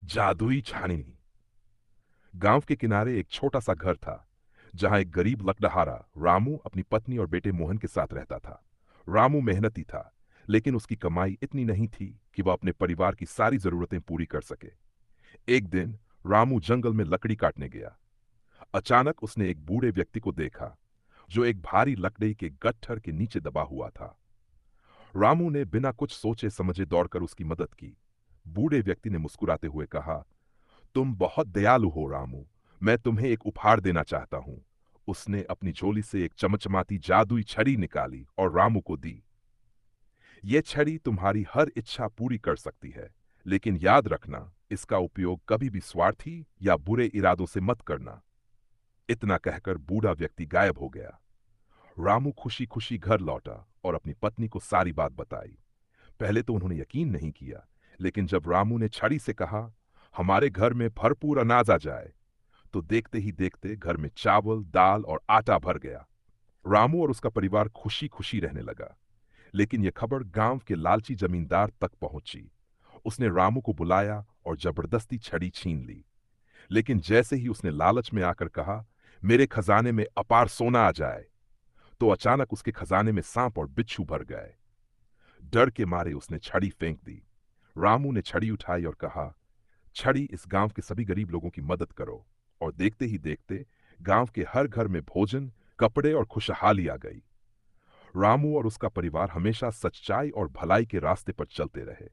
जादुई छानी। गांव के किनारे एक छोटा सा घर था जहां एक गरीब लकड़हारा रामू अपनी पत्नी और बेटे मोहन के साथ रहता था। रामू मेहनती था, लेकिन उसकी कमाई इतनी नहीं थी कि वह अपने परिवार की सारी जरूरतें पूरी कर सके। एक दिन रामू जंगल में लकड़ी काटने गया। अचानक उसने एक बूढ़े व्यक्ति को देखा जो एक भारी लकड़ी के गट्ठर के नीचे दबा हुआ था। रामू ने बिना कुछ सोचे समझे दौड़कर उसकी मदद की। बूढ़े व्यक्ति ने मुस्कुराते हुए कहा, तुम बहुत दयालु हो रामू। मैं तुम्हें एक उपहार देना चाहता हूं। उसने अपनी झोली से एक चमचमाती जादुई छड़ी निकाली और रामू को दी। यह छड़ी तुम्हारी हर इच्छा पूरी कर सकती है, लेकिन याद रखना, इसका उपयोग कभी भी स्वार्थी या बुरे इरादों से मत करना। इतना कहकर बूढ़ा व्यक्ति गायब हो गया। रामू खुशी खुशी घर लौटा और अपनी पत्नी को सारी बात बताई। पहले तो उन्होंने यकीन नहीं किया, लेकिन जब रामू ने छड़ी से कहा, हमारे घर में भरपूर अनाज आ जाए, तो देखते ही देखते घर में चावल, दाल और आटा भर गया। रामू और उसका परिवार खुशी खुशी रहने लगा। लेकिन यह खबर गांव के लालची जमींदार तक पहुंची। उसने रामू को बुलाया और जबरदस्ती छड़ी छीन ली। लेकिन जैसे ही उसने लालच में आकर कहा, मेरे खजाने में अपार सोना आ जाए, तो अचानक उसके खजाने में सांप और बिच्छू भर गए। डर के मारे उसने छड़ी फेंक दी। रामू ने छड़ी उठाई और कहा, छड़ी इस गांव के सभी गरीब लोगों की मदद करो। और देखते ही देखते गांव के हर घर में भोजन, कपड़े और खुशहाली आ गई। रामू और उसका परिवार हमेशा सच्चाई और भलाई के रास्ते पर चलते रहे।